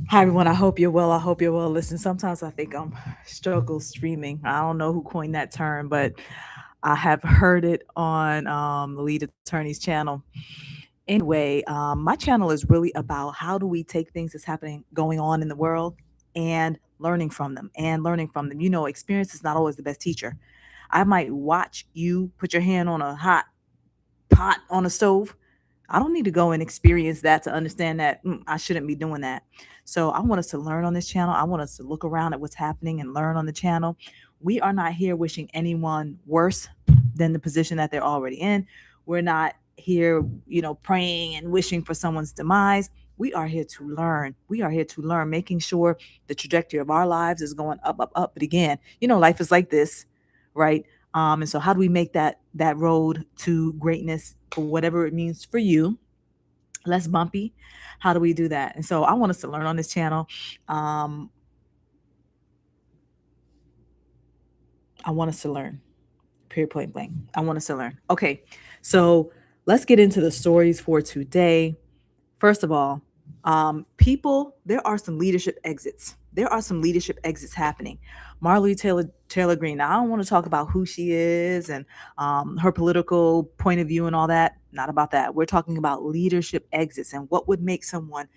Hi everyone, I hope you're well. I hope you're well. Listen, sometimes I think I'm struggle streaming. I don't know who coined that term, but I have heard it on the lead attorney's channel. Anyway, my channel is really about how do we take things that's happening, going on in the world, and learning from them. And learning from them. Experience is not always the best teacher. I might watch you put your hand on a hot pot on a stove. I don't need to go and experience that to understand that I shouldn't be doing that. So I want us to learn on this channel. I want us to look around at what's happening and learn on the channel. We are not here wishing anyone worse than the position that they're already in. We're not here, praying and wishing for someone's demise. We are here to learn. We are here to learn, making sure the trajectory of our lives is going up, up, up. But again, life is like this, right? And so, how do we make that road to greatness, for whatever it means for you, less bumpy? How do we do that? And so, I want us to learn on this channel. Um, I want us to learn. Period. Point blank. I want us to learn. Okay, so let's get into the stories for today. First of all, people, there are some leadership exits. There are some leadership exits happening. Taylor Green. Now, I don't want to talk about who she is and her political point of view and all that. Not about that. We're talking about leadership exits and what would make someone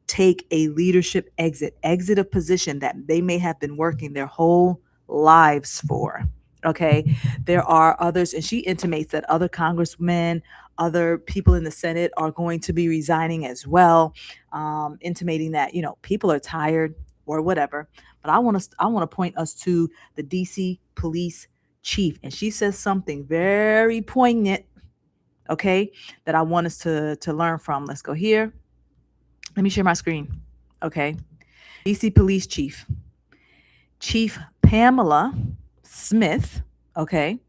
take a leadership exit of position that they may have been working their whole lives for. Okay. There are others, and she intimates that other congressmen, other people in the Senate are going to be resigning as well, intimating that, people are tired or whatever. But I want to point us to the DC police chief. And she says something very poignant, okay, that I want us to learn from. Let's go here. Let me share my screen. Okay. DC Police Chief. Chief Pamela Smith, okay,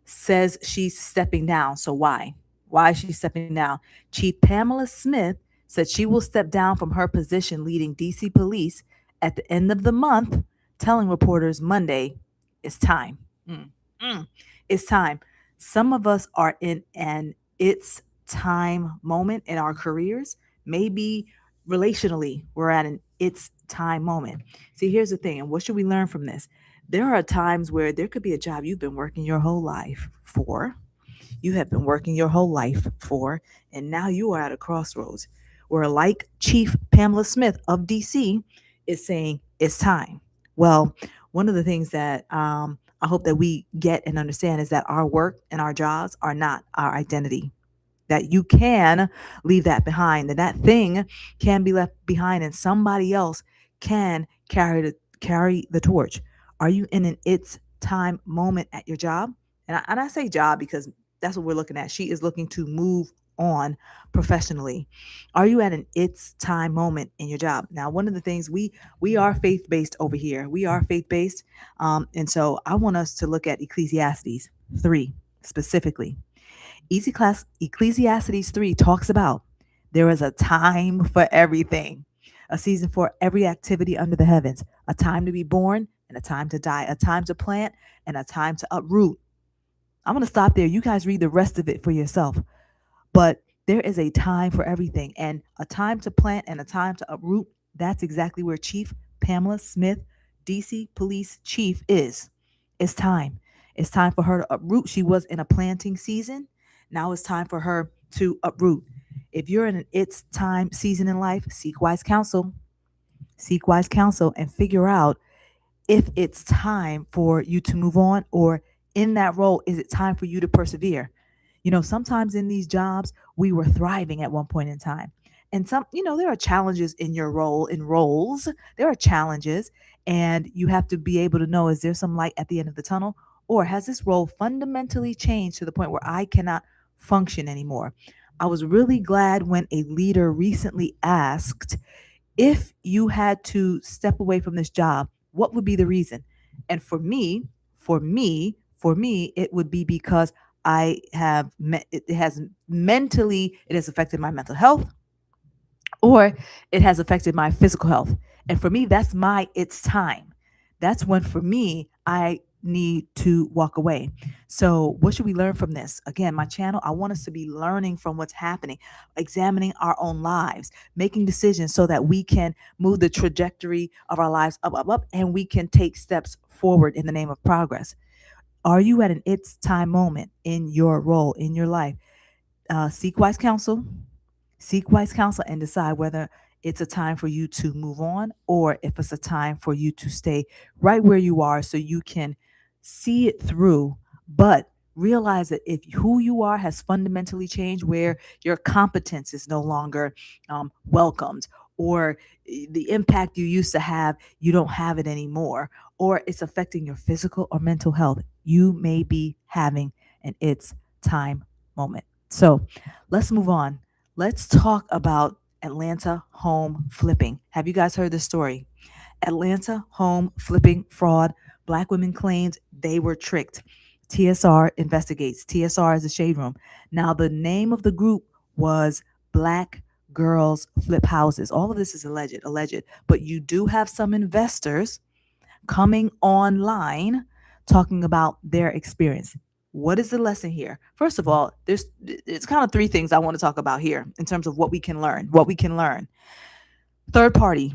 says she's stepping down. So why? Why is she stepping down? Chief Pamela Smith said she will step down from her position leading DC Police at the end of the month, telling reporters Monday, it's time. Mm, mm, it's time. Some of us are in an it's time moment in our careers. Maybe relationally, we're at an it's time moment. See, here's the thing, and what should we learn from this? There are times where there could be a job you've been working your whole life for. You have been working your whole life for, and now you are at a crossroads where, like Chief Pamela Smith of DC is saying, it's time. Well, one of the things that I hope that we get and understand is that our work and our jobs are not our identity. That you can leave that behind, and that thing can be left behind, and somebody else can carry the torch. Are you in an it's time moment at your job? And I say job because that's what we're looking at. She is looking to move on professionally. Are you at an it's time moment in your job? Now, one of the things, we are faith based over here. We are faith based, and so I want us to look at Ecclesiastes 3 specifically. Ecclesiastes 3 talks about there is a time for everything, a season for every activity under the heavens, a time to be born and a time to die, a time to plant and a time to uproot. I'm going to stop there. You guys read the rest of it for yourself. But there is a time for everything, and a time to plant and a time to uproot. That's exactly where Chief Pamela Smith, DC Police Chief, is. It's time. It's time for her to uproot. She was in a planting season. Now it's time for her to uproot. If you're in an it's time season in life, seek wise counsel. Seek wise counsel and figure out if it's time for you to move on, or in that role, is it time for you to persevere? Sometimes in these jobs, we were thriving at one point in time. And there are challenges in your role, in roles. There are challenges, and you have to be able to know, is there some light at the end of the tunnel? Or has this role fundamentally changed to the point where I cannot function anymore? I was really glad when a leader recently asked, if you had to step away from this job, what would be the reason? And for me, it would be because it has affected my mental health, or it has affected my physical health. And for me, that's it's time. That's when, for me, I need to walk away. So, what should we learn from this? Again, my channel, I want us to be learning from what's happening, examining our own lives, making decisions so that we can move the trajectory of our lives up, up, up, and we can take steps forward in the name of progress. Are you at an it's time moment in your role, in your life? Seek wise counsel, seek wise counsel and decide whether it's a time for you to move on or if it's a time for you to stay right where you are so you can see it through, but realize that if who you are has fundamentally changed, where your competence is no longer welcomed, or the impact you used to have, you don't have it anymore, or it's affecting your physical or mental health, you may be having an it's time moment. So let's move on. Let's talk about Atlanta home flipping. Have you guys heard this story? Atlanta home flipping fraud. Black women claimed they were tricked. TSR investigates. TSR is a shade room. Now, the name of the group was Black Girls Flip Houses. All of this is alleged, but you do have some investors coming online talking about their experience. What is the lesson here? First of all, there's it's kind of three things I want to talk about here in terms of what we can learn. What we can learn. Third party,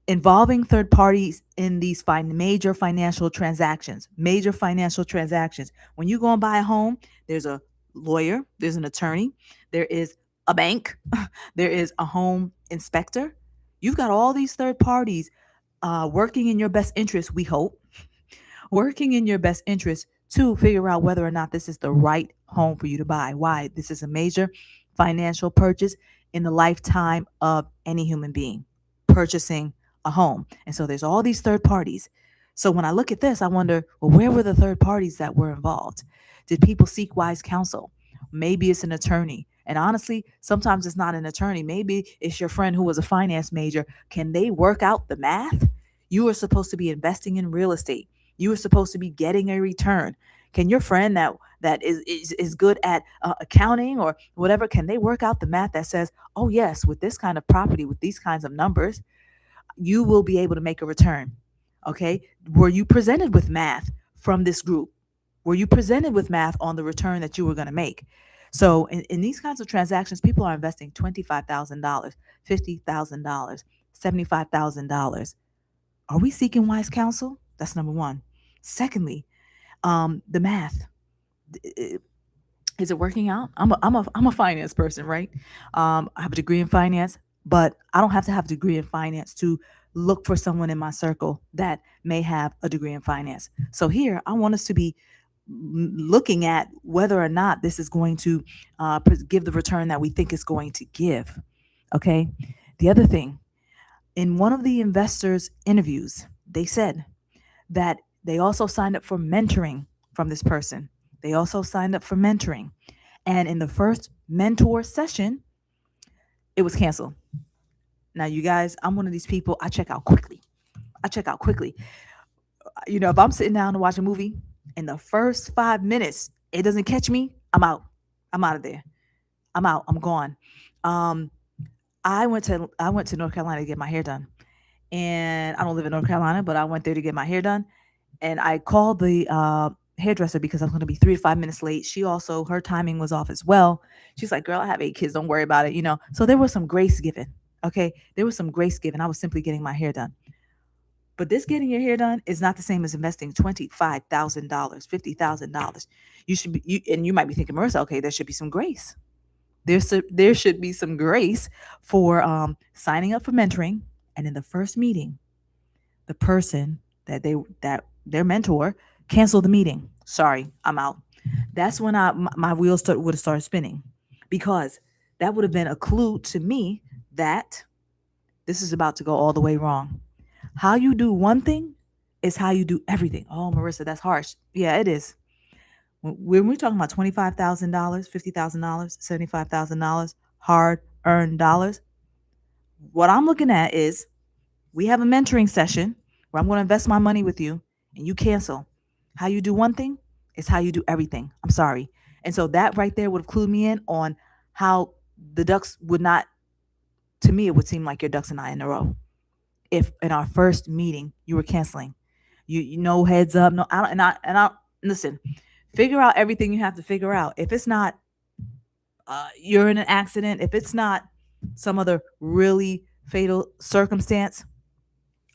involving third parties in these major financial transactions. Major financial transactions. When you go and buy a home, there's a lawyer, there's an attorney, there is a bank, there is a home inspector. You've got all these third parties working in your best interest, we hope, working in your best interest to figure out whether or not this is the right home for you to buy. Why? This is a major financial purchase in the lifetime of any human being purchasing a home. And so there's all these third parties. So when I look at this, I wonder, well, where were the third parties that were involved? Did people seek wise counsel? Maybe it's an attorney. And honestly, sometimes it's not an attorney. Maybe it's your friend who was a finance major. Can they work out the math? You are supposed to be investing in real estate. You are supposed to be getting a return. Can your friend that is good at accounting or whatever, can they work out the math that says, oh yes, with this kind of property, with these kinds of numbers, you will be able to make a return? Okay. Were you presented with math from this group? Were you presented with math on the return that you were going to make? So in these kinds of transactions, people are investing $25,000, $50,000, $75,000. Are we seeking wise counsel? That's number one. Secondly, the math. Is it working out? I'm a finance person, right? I have a degree in finance, but I don't have to have a degree in finance to look for someone in my circle that may have a degree in finance. So here, I want us to be looking at whether or not this is going to give the return that we think it's going to give. Okay. The other thing, in one of the investors' interviews, they said that they also signed up for mentoring from this person. They also signed up for mentoring. And in the first mentor session, it was canceled. Now, you guys, I'm one of these people, I check out quickly. I check out quickly. If I'm sitting down to watch a movie, in the first 5 minutes, it doesn't catch me, I'm out. I'm out of there. I'm out. I'm gone. Um, I went to North Carolina to get my hair done. And I don't live in North Carolina, but I went there to get my hair done. And I called the hairdresser because I was going to be 3 to 5 minutes late. She also, her timing was off as well. She's like, girl, I have 8 kids. Don't worry about it. So there was some grace given. Okay. There was some grace given. I was simply getting my hair done. But this getting your hair done is not the same as investing $25,000, $50,000. And you might be thinking, Marissa, okay, there should be some grace. There should be some grace for signing up for mentoring. And in the first meeting, the person that their mentor canceled the meeting. Sorry, I'm out. That's when my wheels would have started spinning, because that would have been a clue to me that this is about to go all the way wrong. How you do one thing is how you do everything. Oh, Marissa, that's harsh. Yeah, it is. When we're talking about $25,000, $50,000, $75,000, hard earned dollars, what I'm looking at is we have a mentoring session where I'm going to invest my money with you and you cancel. How you do one thing is how you do everything. I'm sorry. And so that right there would have clued me in on how the ducks would not, to me, it would seem like your ducks and I in a row. If in our first meeting you were canceling. You know, heads up. No, I don't, and I listen. Figure out everything you have to figure out. If it's not you're in an accident, if it's not some other really fatal circumstance,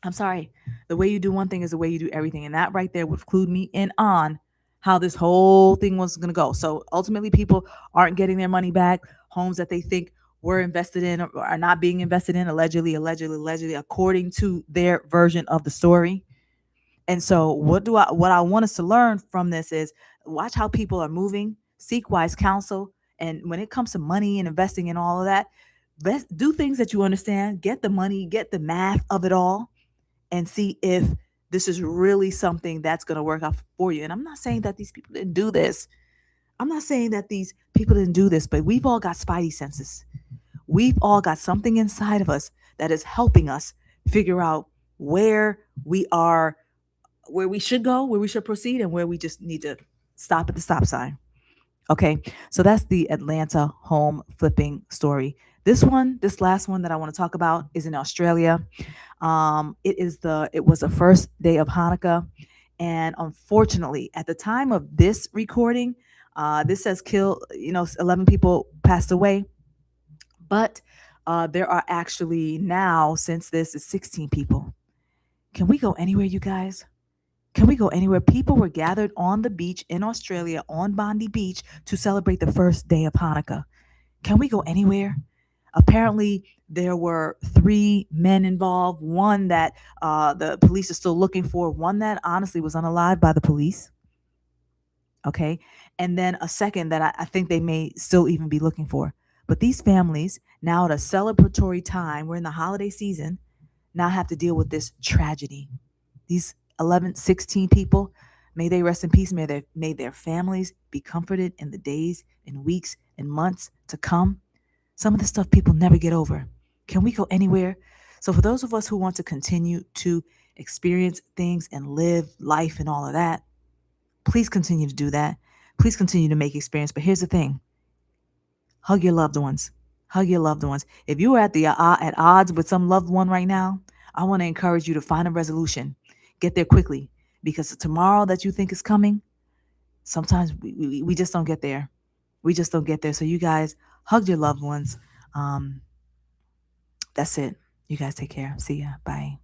I'm sorry. The way you do one thing is the way you do everything. And that right there would clue me in on how this whole thing was going to go. So ultimately, people aren't getting their money back. Homes that they think were invested in or are not being invested in, allegedly, according to their version of the story. And so what I want us to learn from this is watch how people are moving, seek wise counsel. And when it comes to money and investing and all of that, do things that you understand, get the money, get the math of it all, and see if this is really something that's going to work out for you. And I'm not saying that these people didn't do this. I'm not saying that these people didn't do this, but we've all got spidey senses. We've all got something inside of us that is helping us figure out where we are, where we should go, where we should proceed, and where we just need to stop at the stop sign. Okay, so that's the Atlanta home flipping story. This last one that I want to talk about is in Australia. It was the first day of Hanukkah, and unfortunately, at the time of this recording, this says 11 people passed away, but there are actually now, since this is 16 people. Can we go anywhere, you guys? Can we go anywhere? People were gathered on the beach in Australia, on Bondi Beach, to celebrate the first day of Hanukkah. Can we go anywhere? Apparently, there were three men involved. One that the police are still looking for. One that honestly was unalived by the police. Okay. And then a second that I think they may still even be looking for. But these families, now at a celebratory time, we're in the holiday season, now have to deal with this tragedy. These 11, 16 people, may they rest in peace. May their families be comforted in the days and weeks and months to come. Some of the stuff people never get over. Can we go anywhere? So, for those of us who want to continue to experience things and live life and all of that, please continue to do that. Please continue to make experience. But here's the thing: hug your loved ones. Hug your loved ones. If you are at odds with some loved one right now, I want to encourage you to find a resolution. Get there quickly, because tomorrow that you think is coming, sometimes we just don't get there. We just don't get there. So you guys hug your loved ones. Um, that's it. You guys take care. See ya. Bye.